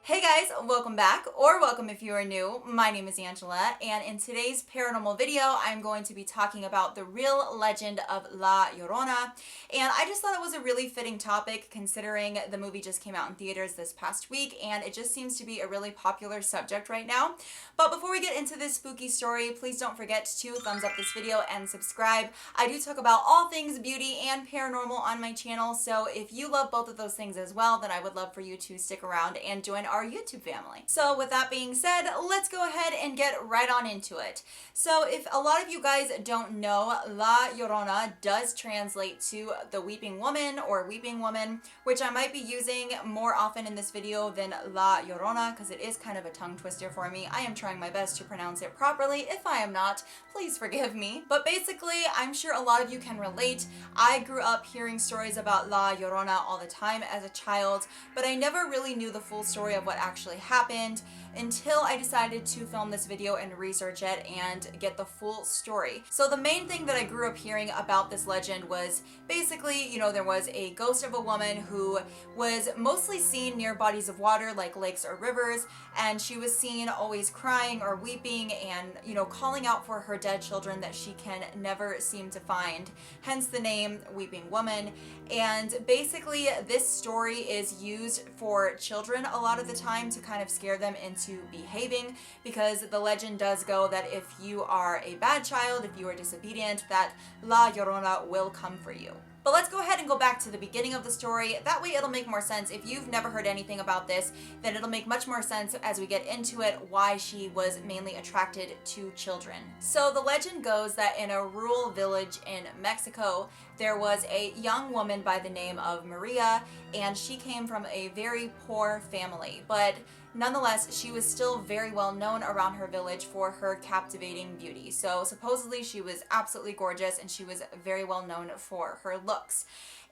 Hey guys, welcome back, or welcome if you are new. My name is Angela, and in today's paranormal video, I'm going to be talking about the real legend of La Llorona, and I just thought it was a really fitting topic considering the movie just came out in theaters this past week, and it just seems to be a really popular subject right now. But before we get into this spooky story, please don't forget to thumbs up this video and subscribe. I do talk about all things beauty and paranormal on my channel, so if you love both of those things as well, then I would love for you to stick around and join our YouTube family. So with that being said, let's go ahead and get right on into it. So if a lot of you guys don't know, La Llorona does translate to the weeping woman or weeping woman, which I might be using more often in this video than La Llorona because it is kind of a tongue twister for me. I am trying my best to pronounce it properly. If I am not, please forgive me. But basically, I'm sure a lot of you can relate. I grew up hearing stories about La Llorona all the time as a child, but I never really knew the full story of what actually happened until I decided to film this video and research it and get the full story. So the main thing that I grew up hearing about this legend was basically, there was a ghost of a woman who was mostly seen near bodies of water like lakes or rivers, and she was seen always crying or weeping and, calling out for her dead children that she can never seem to find, hence the name Weeping Woman. And basically this story is used for children a lot of the time to kind of scare them into behaving, because the legend does go that if you are a bad child, if you are disobedient, that La Llorona will come for you. But let's go ahead and go back to the beginning of the story. That way it'll make more sense. If you've never heard anything about this, then it'll make much more sense as we get into it why she was mainly attracted to children. So the legend goes that in a rural village in Mexico, there was a young woman by the name of Maria, and she came from a very poor family. But nonetheless, she was still very well known around her village for her captivating beauty. So supposedly she was absolutely gorgeous, and she was very well known for her looks.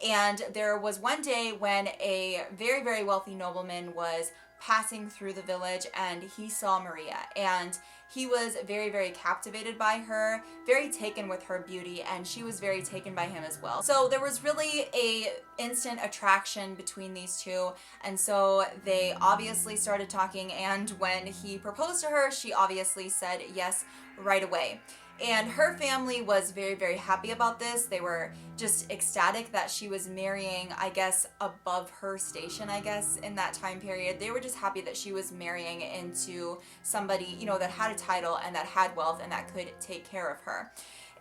And there was one day when a very, very wealthy nobleman was passing through the village, and he saw Maria, and he was very, very captivated by her, very taken with her beauty, and she was very taken by him as well. So there was really a instant attraction between these two, and so they obviously started talking, and when he proposed to her, she obviously said yes right away. And her family was very, very happy about this. They were just ecstatic that she was marrying, I guess, above her station, in that time period. They were just happy that she was marrying into somebody, that had a title and that had wealth and that could take care of her.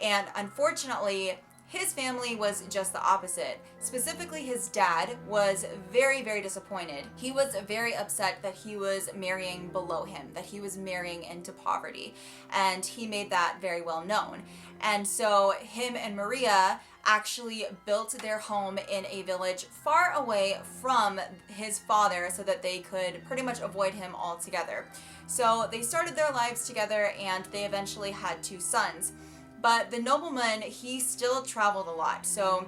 And unfortunately, his family was just the opposite. Specifically, his dad was very, very disappointed. He was very upset that he was marrying below him, that he was marrying into poverty, and he made that very well known. And so him and Maria actually built their home in a village far away from his father so that they could pretty much avoid him altogether. So they started their lives together, and they eventually had 2 sons. But the nobleman, he still traveled a lot, so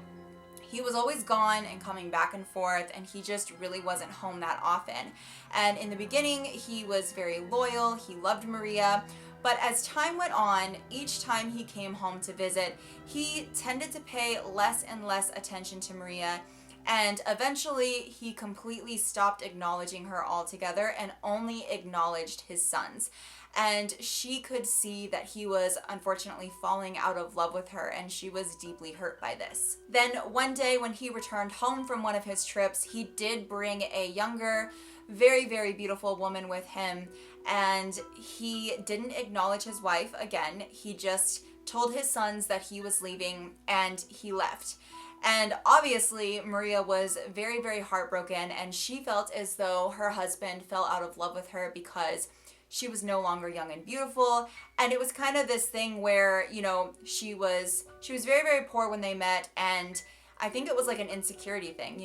he was always gone and coming back and forth, and he just really wasn't home that often. And in the beginning, he was very loyal, he loved Maria, but as time went on, each time he came home to visit, he tended to pay less and less attention to Maria, and eventually he completely stopped acknowledging her altogether and only acknowledged his sons. And she could see that he was unfortunately falling out of love with her, and she was deeply hurt by this. Then one day when he returned home from one of his trips, he did bring a younger, very, very beautiful woman with him, and he didn't acknowledge his wife again. He just told his sons that he was leaving, and he left. And obviously, Maria was very, very heartbroken, and she felt as though her husband fell out of love with her because she was no longer young and beautiful. And it was kind of this thing where, she was very, very poor when they met, and I think it was like an insecurity thing.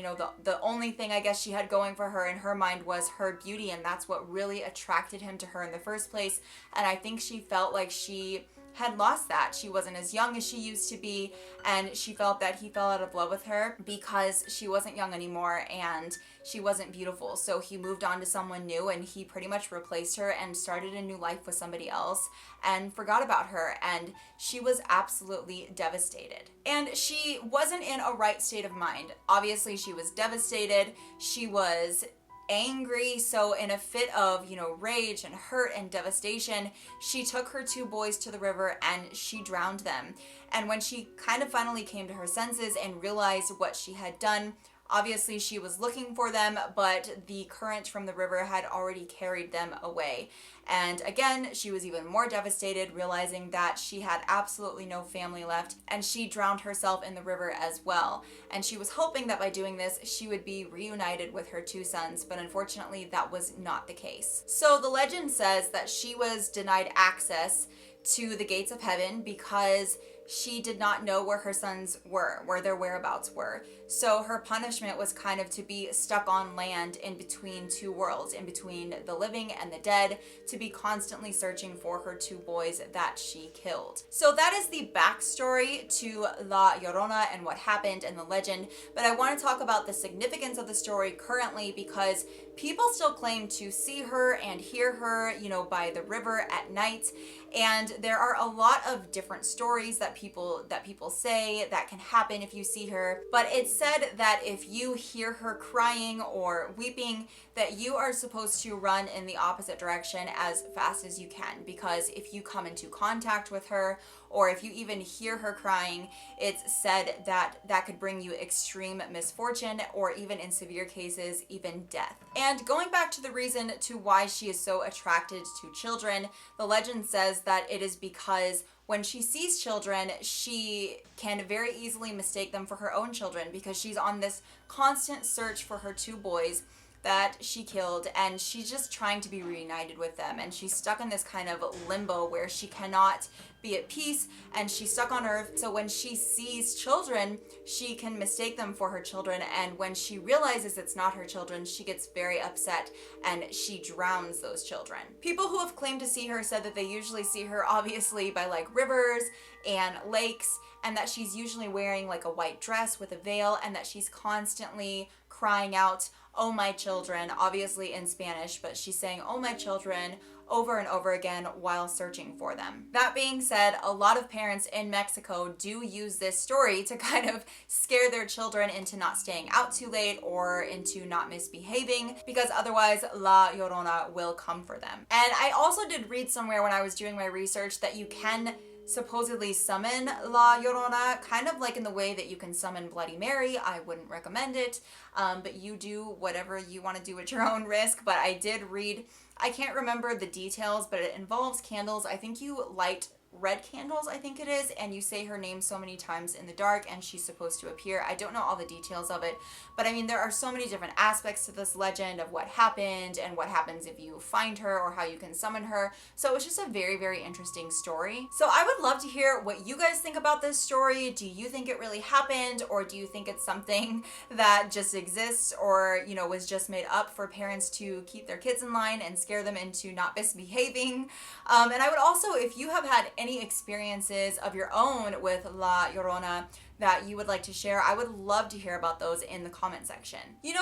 The only thing I guess she had going for her in her mind was her beauty, and that's what really attracted him to her in the first place. And I think she felt like she had lost that. She wasn't as young as she used to be, and she felt that he fell out of love with her because she wasn't young anymore and she wasn't beautiful. So he moved on to someone new, and he pretty much replaced her and started a new life with somebody else and forgot about her, and she was absolutely devastated. And she wasn't in a right state of mind. Obviously, she was devastated. She was angry. So in a fit of, rage and hurt and devastation, she took her two boys to the river and she drowned them. And when she kind of finally came to her senses and realized what she had done, obviously she was looking for them, but the current from the river had already carried them away. And again, she was even more devastated, realizing that she had absolutely no family left, and she drowned herself in the river as well. And she was hoping that by doing this, she would be reunited with her two sons, but unfortunately that was not the case. So the legend says that she was denied access to the gates of heaven because she did not know where her sons were, where their whereabouts were. So her punishment was kind of to be stuck on land in between two worlds, in between the living and the dead, to be constantly searching for her two boys that she killed. So that is the backstory to La Llorona and what happened and the legend. But I want to talk about the significance of the story currently, because people still claim to see her and hear her, by the river at night. And there are a lot of different stories that people say that can happen if you see her. But it's said that if you hear her crying or weeping, that you are supposed to run in the opposite direction as fast as you can, because if you come into contact with her, or if you even hear her crying, it's said that that could bring you extreme misfortune, or even in severe cases, even death. And going back to the reason to why she is so attracted to children, the legend says that it is because when she sees children, she can very easily mistake them for her own children, because she's on this constant search for her two boys that she killed, and she's just trying to be reunited with them, and she's stuck in this kind of limbo where she cannot be at peace, and she's stuck on earth. So when she sees children, she can mistake them for her children, and when she realizes it's not her children, she gets very upset and she drowns those children. People who have claimed to see her said that they usually see her obviously by like rivers and lakes, and that she's usually wearing like a white dress with a veil, and that she's constantly crying out, "Oh my children," obviously in Spanish, but she's saying "oh my children" over and over again while searching for them. That being said, a lot of parents in Mexico do use this story to kind of scare their children into not staying out too late or into not misbehaving, because otherwise La Llorona will come for them. And I also did read somewhere when I was doing my research that you can supposedly summon La Llorona, kind of like in the way that you can summon Bloody Mary. I wouldn't recommend it, but you do whatever you want to do at your own risk. But I did read, I can't remember the details, but it involves candles. I think you light red candles, I think it is, and you say her name so many times in the dark and she's supposed to appear. I don't know all the details of it, but I mean, there are so many different aspects to this legend of what happened and what happens if you find her or how you can summon her. So it's just a very, very interesting story. So I would love to hear what you guys think about this story. Do you think it really happened, or do you think it's something that just exists, or was just made up for parents to keep their kids in line and scare them into not misbehaving? And I would also, if you have had any experiences of your own with La Llorona that you would like to share, I would love to hear about those in the comment section.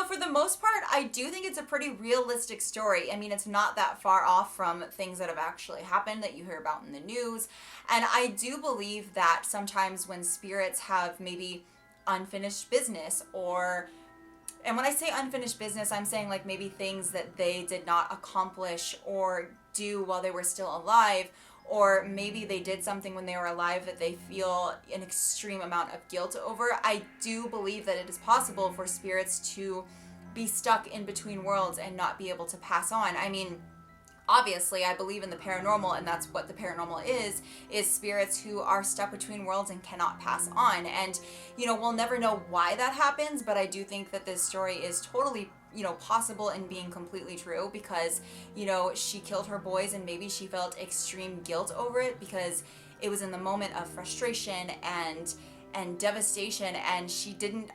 For the most part, I do think it's a pretty realistic story. I mean, it's not that far off from things that have actually happened that you hear about in the news. And I do believe that sometimes when spirits have maybe unfinished business, and when I say unfinished business, I'm saying like maybe things that they did not accomplish or do while they were still alive, or maybe they did something when they were alive that they feel an extreme amount of guilt over. I do believe that it is possible for spirits to be stuck in between worlds and not be able to pass on. I mean, obviously, I believe in the paranormal, and that's what the paranormal is spirits who are stuck between worlds and cannot pass on. And, we'll never know why that happens, but I do think that this story is totally possible in being completely true, because, she killed her boys and maybe she felt extreme guilt over it because it was in the moment of frustration and devastation, and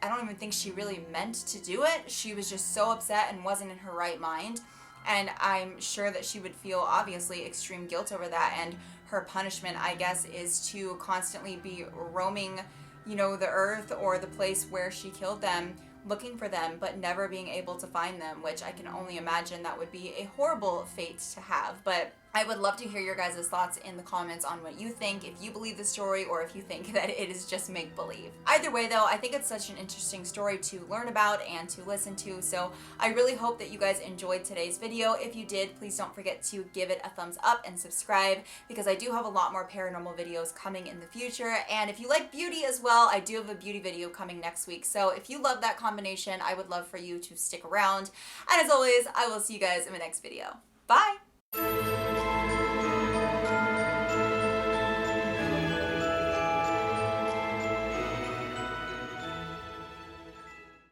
I don't even think she really meant to do it. She was just so upset and wasn't in her right mind. And I'm sure that she would feel obviously extreme guilt over that, and her punishment, I guess, is to constantly be roaming, the earth or the place where she killed them, looking for them, but never being able to find them, which I can only imagine that would be a horrible fate to have. But I would love to hear your guys' thoughts in the comments on what you think, if you believe the story or if you think that it is just make-believe. Either way though, I think it's such an interesting story to learn about and to listen to, so I really hope that you guys enjoyed today's video. If you did, please don't forget to give it a thumbs up and subscribe, because I do have a lot more paranormal videos coming in the future. And if you like beauty as well, I do have a beauty video coming next week, so if you love that combination, I would love for you to stick around. And as always, I will see you guys in my next video. Bye!